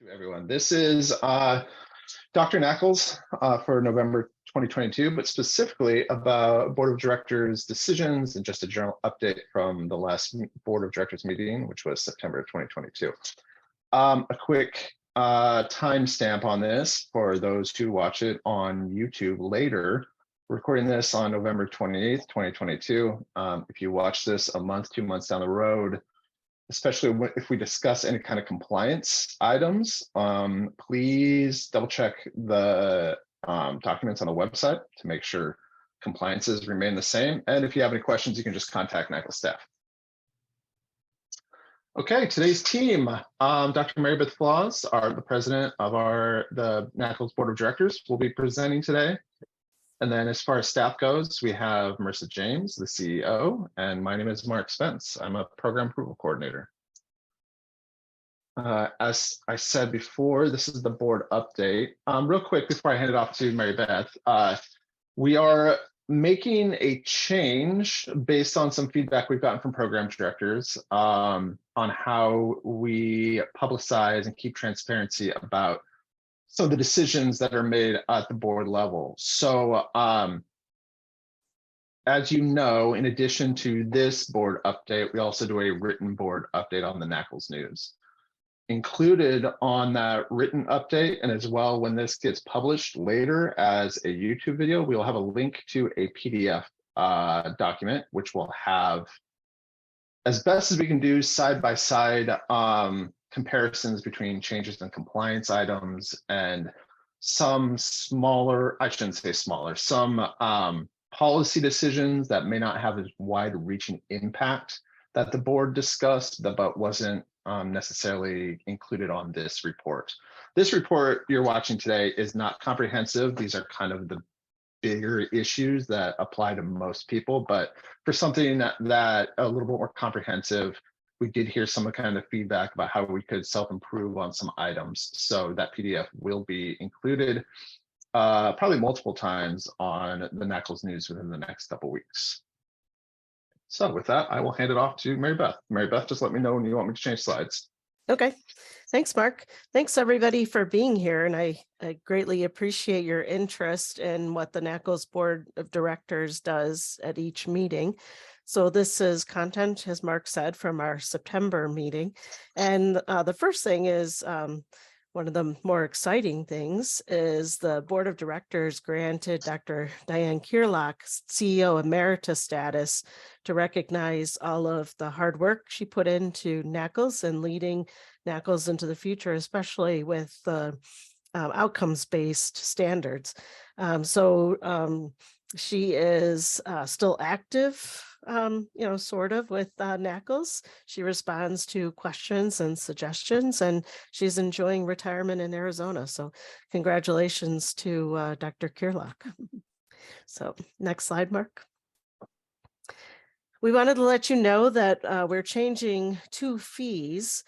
To everyone. This is Dr. NAACLS for November 2022, but specifically about Board of Directors decisions and just a general update from the last Board of Directors meeting, which was September of 2022. A quick timestamp on this for those who watch it on YouTube later. We're recording this on November 28th, 2022. If you watch this a month, 2 months down the road, especially if we discuss any kind of compliance items, please double check the documents on the website to make sure compliances remain the same. And if you have any questions, you can just contact NAACLS staff. Okay, today's team, Dr. Maribeth Flaws, the president of the NAACLS Board of Directors, will be presenting today. And then as far as staff goes, we have Marissa James, the CEO, and my name is Mark Spence. I'm a program approval coordinator. As I said before, this is the board update. Real quick, before I hand it off to Maribeth, we are making a change based on some feedback we've gotten from program directors on how we publicize and keep transparency about some of the decisions that are made at the board level. So as you know, in addition to this board update, we also do a written board update on the NAACLS news. Included on that written update, and as well when this gets published later as a YouTube video, we'll have a link to a PDF document, which will have, as best as we can do, side-by-side comparisons between changes in compliance items and some smaller, I shouldn't say smaller, some policy decisions that may not have as wide-reaching impact that the board discussed, but wasn't necessarily included on this report. This report you're watching today is not comprehensive. These are kind of the bigger issues that apply to most people, but for something that a little bit more comprehensive, we did hear some kind of feedback about how we could self-improve on some items. So that PDF will be included probably multiple times on the NAACLS news within the next couple weeks. So with that, I will hand it off to Maribeth. Maribeth, just let me know when you want me to change slides. Okay, thanks, Mark. Thanks everybody for being here. And I greatly appreciate your interest in what the NAACLS Board of Directors does at each meeting. So this is content, as Mark said, from our September meeting. And the first thing is, one of the more exciting things is the Board of Directors granted Dr. Diane Kierlach CEO Emeritus status to recognize all of the hard work she put into NAACLS and leading NAACLS into the future, especially with the outcomes-based standards. She is still active, sort of with NAACLS. She responds to questions and suggestions, and she's enjoying retirement in Arizona. So congratulations to Dr. Kierlach. So next slide, Mark. We wanted to let you know that we're changing 2 fees.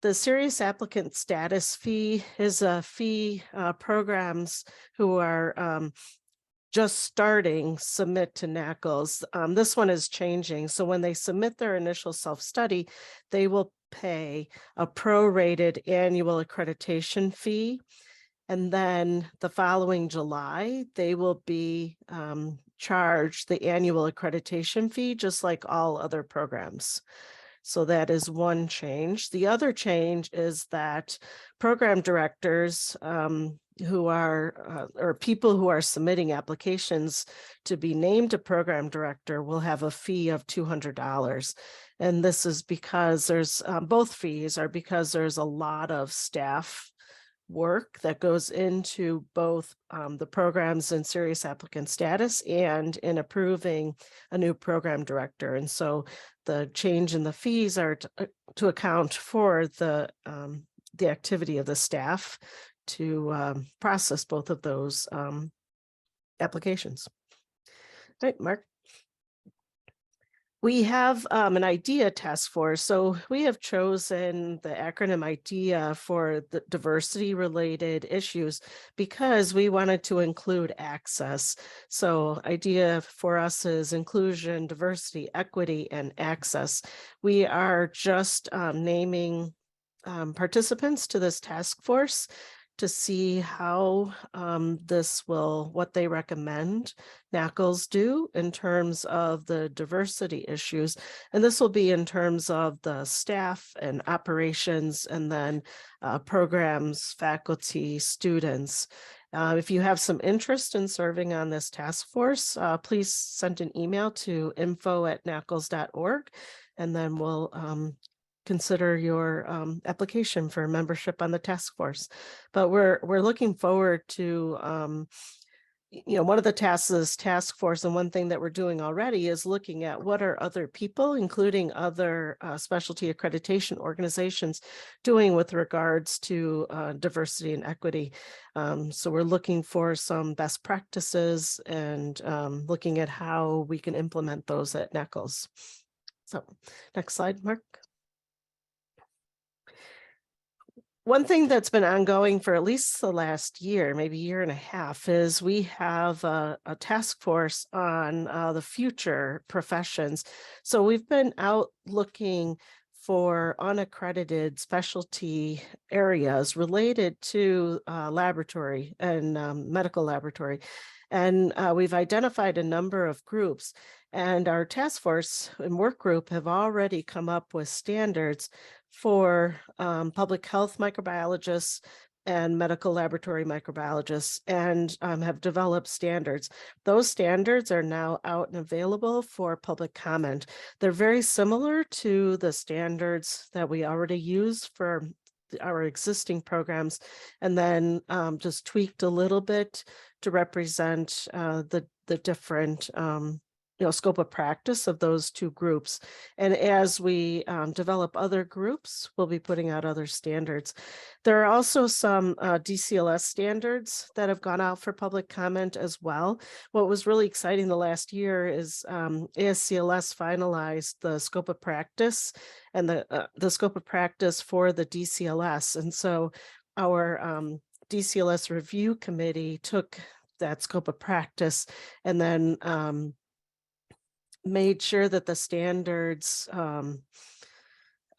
The serious applicant status fee is a fee programs who are just starting submit to NAACLS. This one is changing. So when they submit their initial self-study, they will pay a prorated annual accreditation fee. And then the following July, they will be charged the annual accreditation fee, just like all other programs. So that is one change. The other change is that program directors who are, or people who are submitting applications to be named a program director will have a fee of $200. And this is because there's, both fees are because there's a lot of staff work that goes into both the programs in serious applicant status and in approving a new program director. And so the change in the fees are to account for the activity of the staff to process both of those applications. All right, Mark. We have an IDEA task force. So we have chosen the acronym IDEA for the diversity related issues because we wanted to include access. So IDEA for us is inclusion, diversity, equity, and access. We are just naming participants to this task force to see how what they recommend NAACLS do in terms of the diversity issues. And this will be in terms of the staff and operations, and then programs, faculty, students. If you have some interest in serving on this task force, please send an email to info@naacls.org, and then we'll consider your application for membership on the task force. But we're looking forward to, one of the tasks is task force, and one thing that we're doing already is looking at what are other people, including other specialty accreditation organizations, doing with regards to diversity and equity. So we're looking for some best practices and looking at how we can implement those at NAACLS. So next slide, Mark. One thing that's been ongoing for at least the last year, maybe year and a half, is we have a task force on the future professions. So we've been out looking for unaccredited specialty areas related to laboratory and medical laboratory. And we've identified a number of groups, and our task force and work group have already come up with standards for public health microbiologists and medical laboratory microbiologists, and have developed standards. Those standards are now out and available for public comment. They're very similar to the standards that we already use for our existing programs, and then just tweaked a little bit to represent the different scope of practice of those two groups. And as we develop other groups, we'll be putting out other standards. There are also some DCLS standards that have gone out for public comment as well. What was really exciting the last year is ASCLS finalized the scope of practice and the scope of practice for the DCLS. And so our DCLS review committee took that scope of practice and then made sure that the standards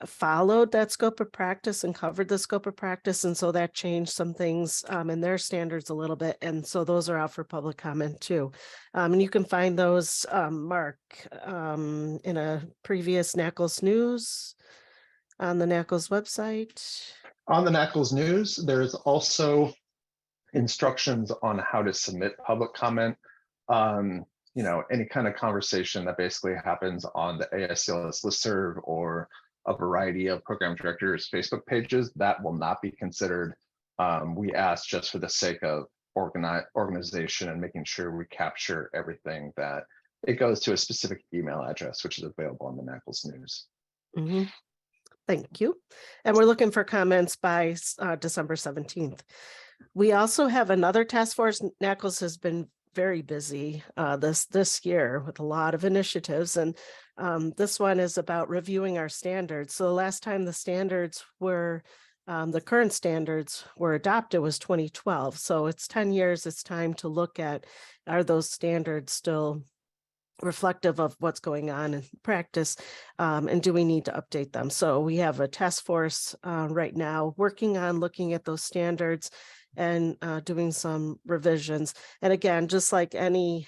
followed that scope of practice and covered the scope of practice. And so that changed some things in their standards a little bit. And so those are out for public comment too. And you can find those, Mark, in a previous NAACLS news on the NAACLS website. On the NAACLS news, there's also instructions on how to submit public comment. Any kind of conversation that basically happens on the ASCLS listserv or a variety of program directors' Facebook pages, that will not be considered. We ask just for the sake of organization and making sure we capture everything, that it goes to a specific email address, which is available on the NAACLS news. Mm-hmm. Thank you. And we're looking for comments by December 17th. We also have another task force. NAACLS has been very busy this year with a lot of initiatives, and this one is about reviewing our standards. So the last time the standards were, the current standards were adopted was 2012. So it's 10 years. It's time to look at, are those standards still reflective of what's going on in practice, and do we need to update them? So we have a task force right now working on looking at those standards and doing some revisions. And again, just like any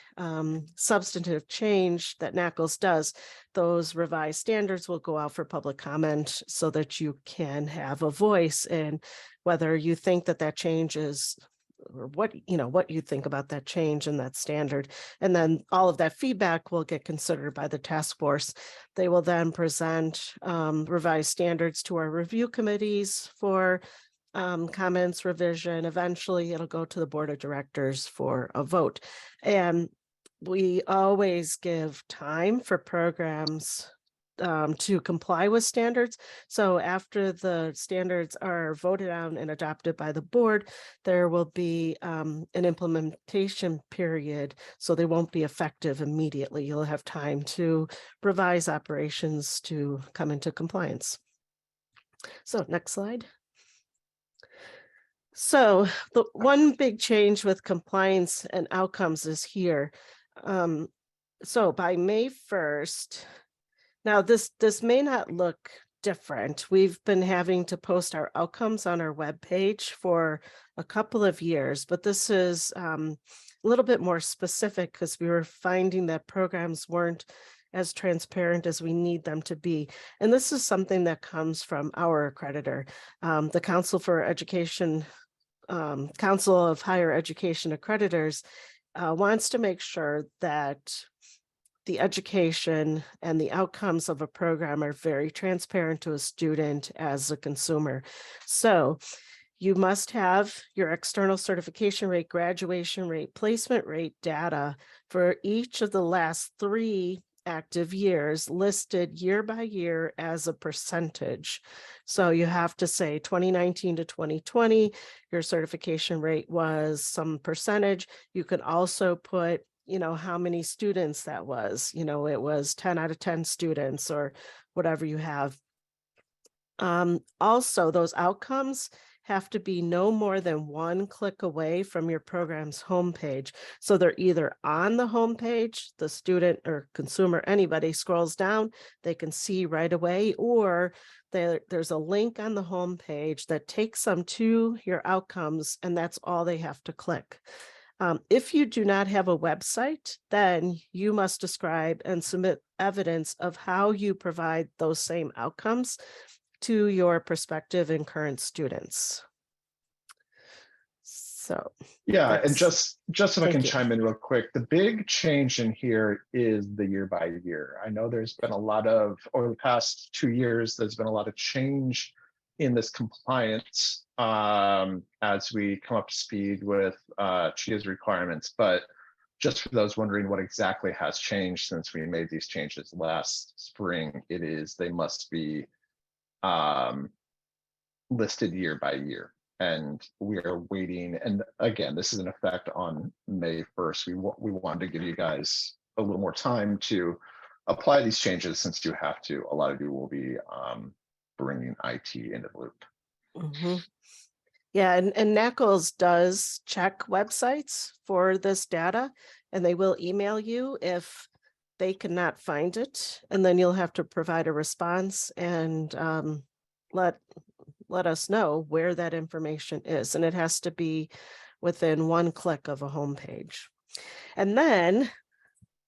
substantive change that NAACLS does, those revised standards will go out for public comment so that you can have a voice in whether you think that that change is, or what you think about that change and that standard. And then all of that feedback will get considered by the task force. They will then present revised standards to our review committees for comments, revision. Eventually it'll go to the board of directors for a vote. And we always give time for programs to comply with standards. So after the standards are voted on and adopted by the board, there will be an implementation period. So they won't be effective immediately. You'll have time to revise operations to come into compliance. So next slide. So the one big change with compliance and outcomes is here. So by May 1st, now this may not look different. We've been having to post our outcomes on our webpage for a couple of years, but this is a little bit more specific because we were finding that programs weren't as transparent as we need them to be. And this is something that comes from our accreditor, the Council for Education, Council of Higher Education Accreditors wants to make sure that the education and the outcomes of a program are very transparent to a student as a consumer. So you must have your external certification rate, graduation rate, placement rate data for each of the last 3 active years listed year by year as a percentage. So you have to say 2019 to 2020, your certification rate was some percentage. You can also put, you know, how many students that was, you know, it was 10 out of 10 students or whatever you have. Also, those outcomes have to be no more than 1 click away from your program's homepage. So they're either on the homepage, the student or consumer, anybody scrolls down, they can see right away, or there's a link on the homepage that takes them to your outcomes, and that's all they have to click. If you do not have a website, then you must describe and submit evidence of how you provide those same outcomes to your prospective and current students. So yeah, and just if I can you. chime in real quick, the big change in here is the year by year. I know there's been a lot of, over the past 2 years, there's been a lot of change in this compliance as we come up to speed with CHIA's requirements. But just for those wondering what exactly has changed since we made these changes last spring, it is they must be listed year by year. And we are waiting. And again, this is in effect on May 1st. We wanted to give you guys a little more time to apply these changes, since you have to. A lot of you will be bringing IT into the loop. Mm-hmm. Yeah, and NAACLS does check websites for this data, and they will email you if they cannot find it, and then you'll have to provide a response and let us know where that information is. And it has to be within 1 click of a homepage. And then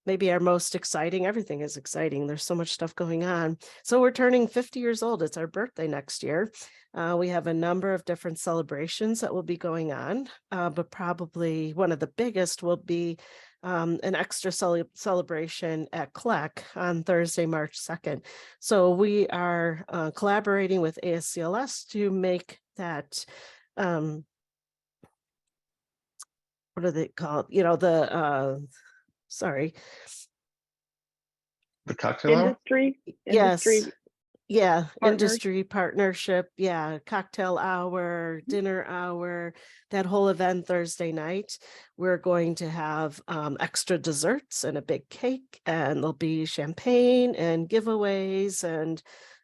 maybe our most exciting, everything is exciting. There's so much stuff going on. So we're turning 50 years old. It's our birthday next year. We have a number of different celebrations that will be going on, but probably one of the biggest will be an extra celebration at CLEC on Thursday, March 2nd. So we are collaborating with ASCLS to make that, what are they called? You know, the cocktail hour? Yes. Yeah, partners. Industry partnership. Yeah, cocktail hour, dinner hour, that whole event Thursday night. We're going to have extra desserts and a big cake, and there'll be champagne and giveaways and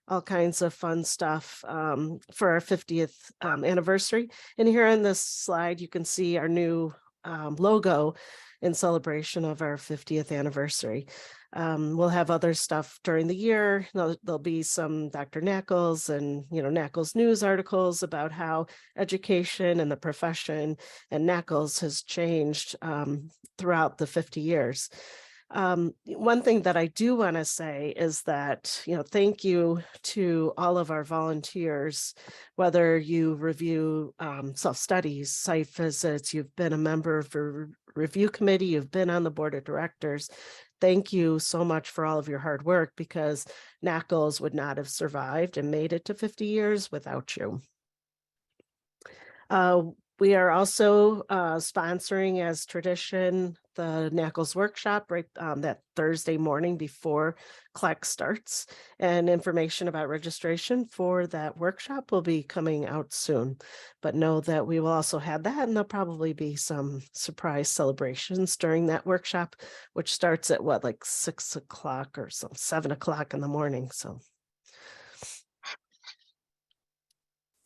all kinds of fun stuff for our 50th anniversary. And here on this slide, you can see our new logo in celebration of our 50th anniversary. We'll have other stuff during the year. There'll be some Dr. NAACLS and, you know, NAACLS news articles about how education and the profession and NAACLS has changed throughout the 50 years. One thing that I do want to say is that, you know, thank you to all of our volunteers, whether you review self-studies, site visits, you've been a member of a review committee, you've been on the board of directors. Thank you so much for all of your hard work, because NAACLS would not have survived and made it to 50 years without you. We are also sponsoring, as tradition, the NAACLS workshop right that Thursday morning before CLEC starts, and information about registration for that workshop will be coming out soon. But know that we will also have that, and there'll probably be some surprise celebrations during that workshop, which starts at what, like 6 o'clock or so, 7 o'clock in the morning. So,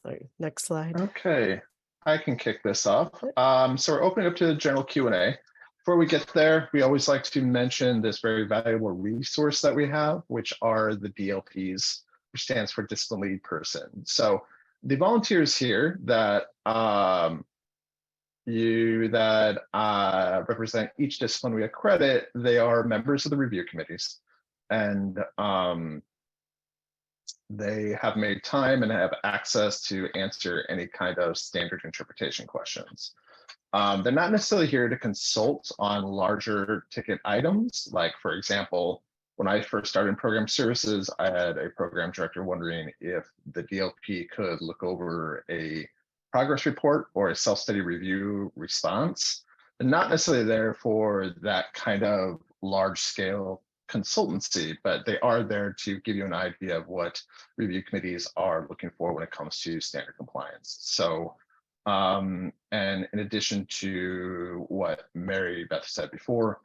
sorry, next slide. Okay. I can kick this off. So we're opening up to the general Q&A. Before we get there, we always like to mention this very valuable resource that we have, which are the DLPs which stands for discipline lead person. So the volunteers here that represent each discipline we accredit, they are members of the review committees, and they have made time and have access to answer any kind of standard interpretation questions. They're not necessarily here to consult on larger ticket items. Like, for example, when I first started in program services, I had a program director wondering if the DLP could look over a progress report or a self-study review response. They're not necessarily there for that kind of large scale consultancy, but they are there to give you an idea of what review committees are looking for when it comes to standard compliance. So, and in addition to what Maribeth said before,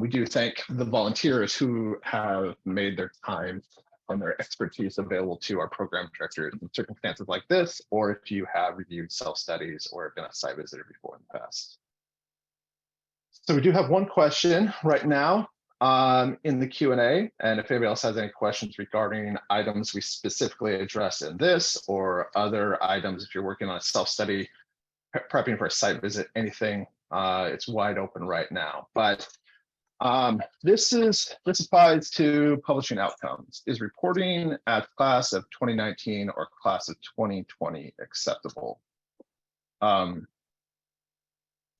we do thank the volunteers who have made their time and their expertise available to our program directors in circumstances like this, or if you have reviewed self-studies or been a site visitor before in the past. So we do have one question right now in the Q&A, and if anybody else has any questions regarding items we specifically address in this or other items, if you're working on a self-study, prepping for a site visit, anything, it's wide open right now. But this applies to publishing outcomes. Is reporting at class of 2019 or class of 2020 acceptable?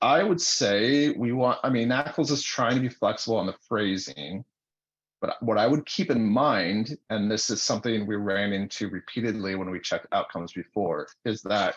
I would say NAACLS is trying to be flexible on the phrasing, but what I would keep in mind, and this is something we ran into repeatedly when we checked outcomes before, is that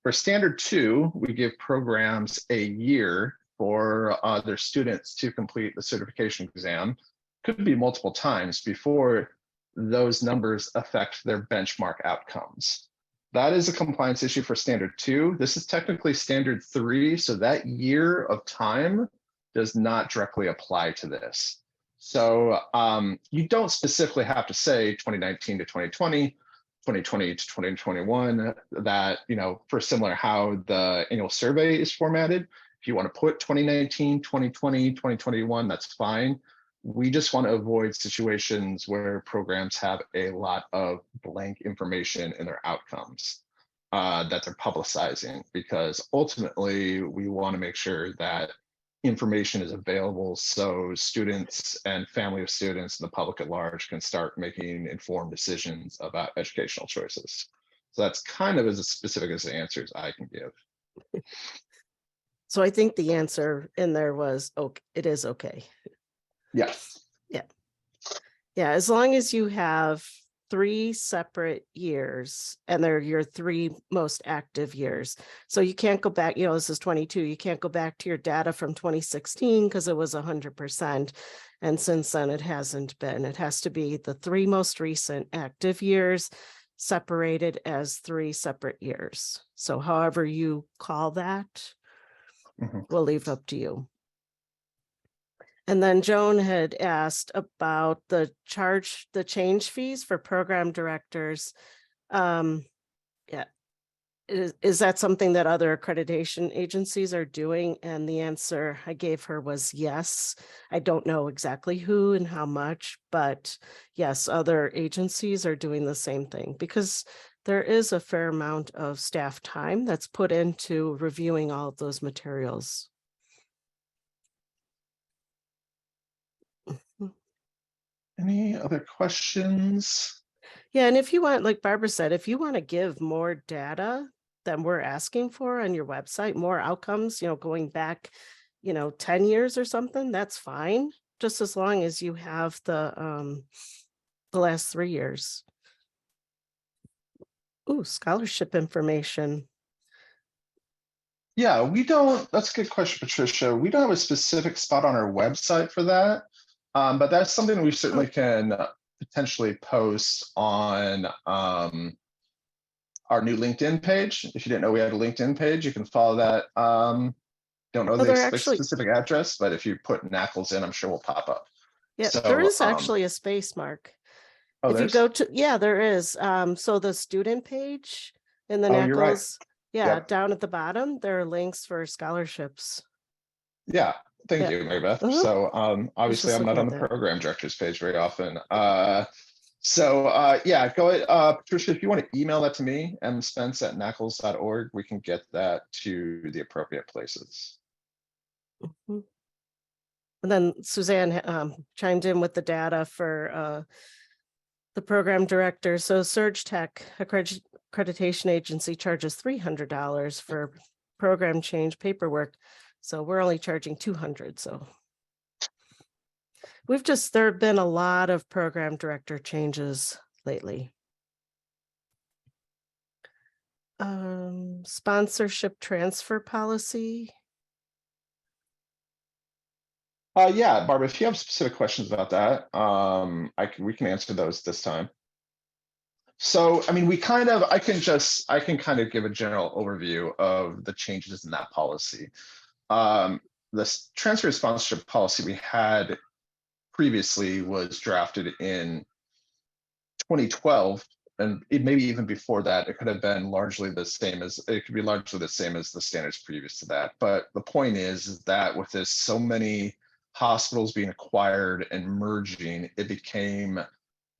for standard 2, we give programs a year for their students to complete the certification exam. Could be multiple times before those numbers affect their benchmark outcomes. That is a compliance issue for standard 2. This is technically standard 3, so that year of time does not directly apply to this. So you don't specifically have to say 2019 to 2020, 2020 to 2021, that, for similar how the annual survey is formatted. If you want to put 2019, 2020, 2021, that's fine. We just want to avoid situations where programs have a lot of blank information in their outcomes that they're publicizing, because ultimately we want to make sure that information is available so students and family of students and the public at large can start making informed decisions about educational choices. So that's kind of as specific as the answers I can give. So I think the answer in there was, okay, it is okay. Yes. Yeah, as long as you have 3 separate years and they're your 3 most active years. So you can't go back, this is 22, you can't go back to your data from 2016 because it was 100%. And since then it hasn't been. It has to be the 3 most recent active years separated as 3 separate years. So however you call that, we'll leave up to you. And then Joan had asked about the change fees for program directors. Is that something that other accreditation agencies are doing? And the answer I gave her was yes. I don't know exactly who and how much, but yes, other agencies are doing the same thing because there is a fair amount of staff time that's put into reviewing all of those materials. Any other questions? Yeah, and if you want, like Barbara said, if you want to give more data than we're asking for on your website, more outcomes, going back, 10 years or something, that's fine. Just as long as you have the last 3 years. Ooh, scholarship information. Yeah, that's a good question, Patricia. We don't have a specific spot on our website for that. But that's something we certainly can potentially post on our new LinkedIn page. If you didn't know we had a LinkedIn page, you can follow that. Don't know the specific address, but if you put NAACLS in, I'm sure we'll pop up. Yeah, so, there is actually a space mark. Oh, if you go to, there is. So the student page in the NAACLS, you're right. Yep. Down at the bottom, there are links for scholarships. Yeah. Thank you, Maribeth. So obviously I'm not on the program directors page very often. So yeah, go ahead, Patricia, if you want to email that to me, mspence@nacls.org, we can get that to the appropriate places. Mhm. And then Suzanne chimed in with the data for the program director. So Surge Tech accreditation agency charges $300 for program change paperwork. So we're only charging $200. So there have been a lot of program director changes lately. Sponsorship transfer policy. Yeah, Barbara, if you have specific questions about that, we can answer those this time. So, I mean, I can kind of give a general overview of the changes in that policy. This transfer sponsorship policy we had previously was drafted in 2012, and maybe even before that, it could have been largely the same as the standards previous to that. But the point is that with this so many hospitals being acquired and merging, it became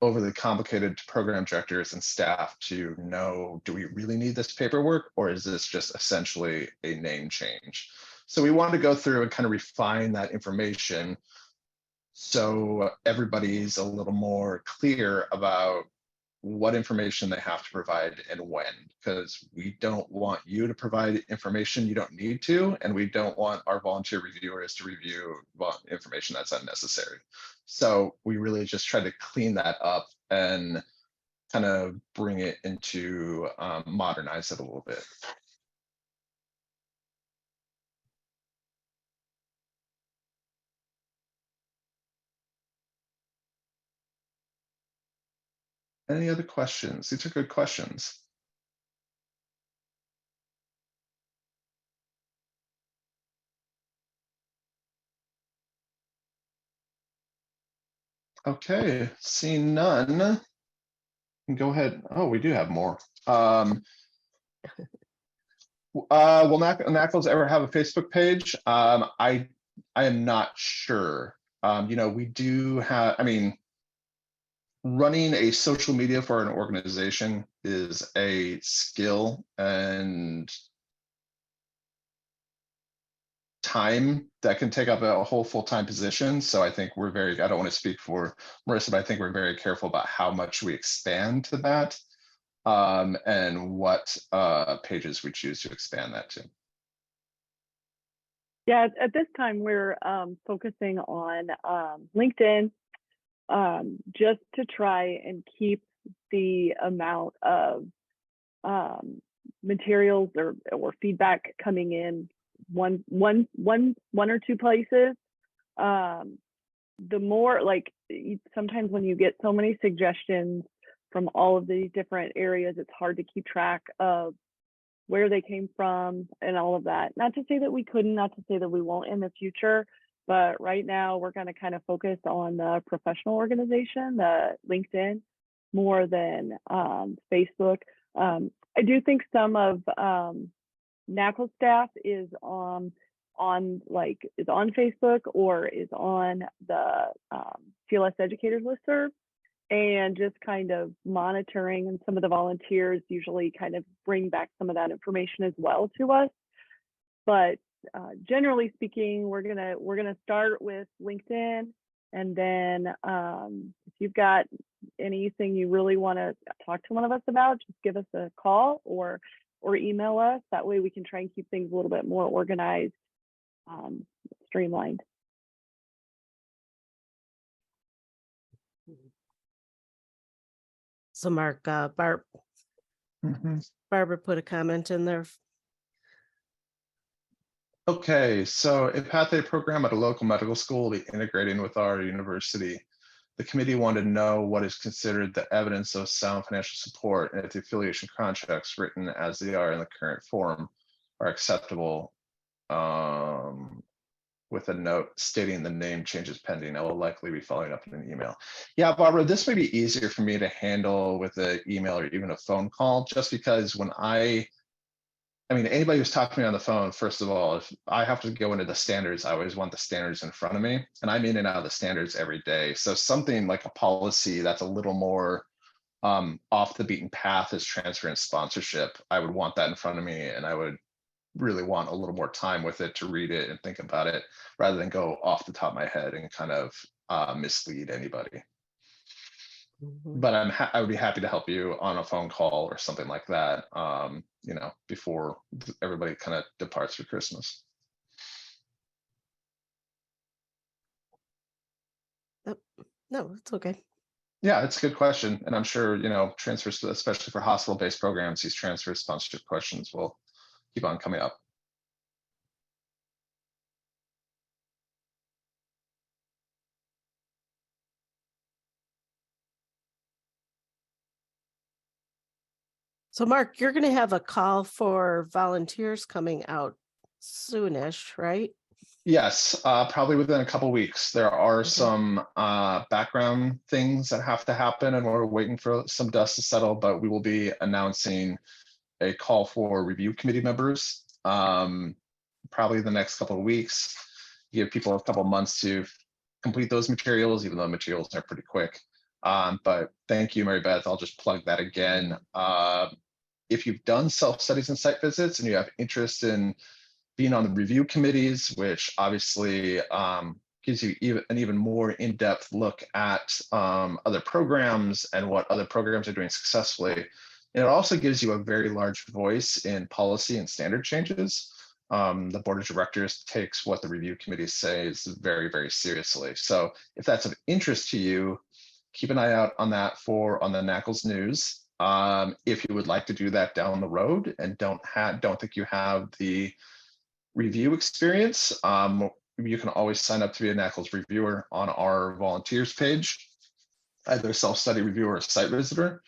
overly complicated to program directors and staff to know, do we really need this paperwork, or is this just essentially a name change? So we wanted to go through and kind of refine that information so everybody's a little more clear about what information they have to provide and when, because we don't want you to provide information you don't need to, and we don't want our volunteer reviewers to review information that's unnecessary. So we really just try to clean that up and kind of bring it into modernize it a little bit. Any other questions? These are good questions. Okay, seeing none, go ahead. Oh, we do have more. Will NAACLS ever have a Facebook page? I am not sure. We do have, I mean, running a social media for an organization is a skill and time that can take up a whole full-time position. So I think I don't want to speak for Marissa, but I think we're very careful about how much we expand to that. And what pages we choose to expand that to. Yeah, at this time, we're focusing on LinkedIn just to try and keep the amount of materials or feedback coming in one or two places. The more, like, sometimes when you get so many suggestions from all of these different areas, it's hard to keep track of where they came from and all of that. Not to say that we couldn't, not to say that we won't in the future, but right now we're going to kind of focus on the professional organization, the LinkedIn, more than Facebook. I do think some of NAACLS staff is on Facebook or is on the CLS educators listserv, and just kind of monitoring, and some of the volunteers usually kind of bring back some of that information as well to us. But generally speaking, we're gonna start with LinkedIn, and then if you've got anything you really want to talk to one of us about, just give us a call or email us. That way we can try and keep things a little bit more organized, streamlined. So Mark, Barbara put a comment in there. Okay, so a pathway program at a local medical school will be integrating with our university. The committee wanted to know what is considered the evidence of sound financial support, and if the affiliation contracts written as they are in the current form are acceptable, with a note stating the name changes pending. I will likely be following up in an email. Yeah, Barbara, this may be easier for me to handle with an email or even a phone call, just because when I I mean, anybody who's talking to me on the phone, first of all, if I have to go into the standards, I always want the standards in front of me, and I'm in and out of the standards every day. So something like a policy that's a little more off the beaten path as transfer and sponsorship, I would want that in front of me, and I would really want a little more time with it to read it and think about it rather than go off the top of my head and kind of mislead anybody. But I would be happy to help you on a phone call or something like that, you know, before everybody kind of departs for Christmas. No, it's okay. Yeah, it's a good question. And I'm sure, you know, transfers, especially for hospital-based programs, these transfer sponsorship questions will keep on coming up. So Mark, you're going to have a call for volunteers coming out soonish, right? Yes, probably within a couple weeks. There are some background things that have to happen, and we're waiting for some dust to settle, but we will be announcing a call for review committee members probably the next couple of weeks. Give people a couple of months to complete those materials, even though materials are pretty quick. But thank you, Maribeth. I'll just plug that again. If you've done self-studies and site visits and you have interest in being on the review committees, which obviously gives you an even more in-depth look at other programs and what other programs are doing successfully. And it also gives you a very large voice in policy and standard changes. The board of directors takes what the review committees say is very, very seriously. So if that's of interest to you, keep an eye out on that on the NAACLS news. If you would like to do that down the road and don't think you have the review experience, you can always sign up to be a NAACLS reviewer on our volunteers page, either self-study reviewer or site visitor.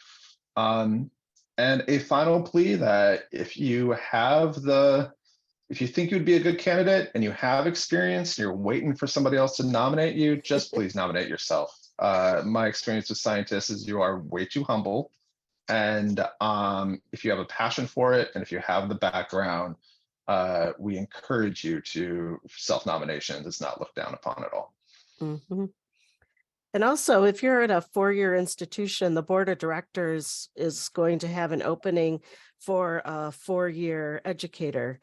And a final plea that if you think you'd be a good candidate and you have experience and you're waiting for somebody else to nominate you, just please nominate yourself. My experience with scientists is you are way too humble. And if you have a passion for it, and if you have the background, we encourage you to self-nominations. It's not looked down upon at all. And also, if you're at a four-year institution, the board of directors is going to have an opening for a four-year educator.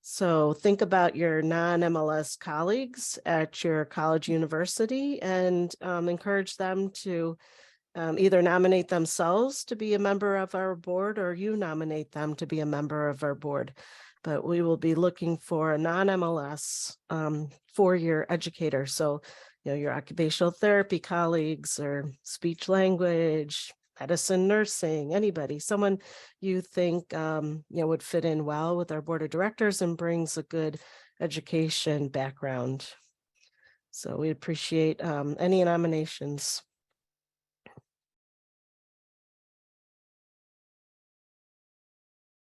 So think about your non-MLS colleagues at your college university and encourage them to either nominate themselves to be a member of our board, or you nominate them to be a member of our board. But we will be looking for a non-MLS four-year educator. So, you know, your occupational therapy colleagues or speech language, medicine, nursing, anybody, someone you think, you know, would fit in well with our board of directors and brings a good education background. So we appreciate any nominations.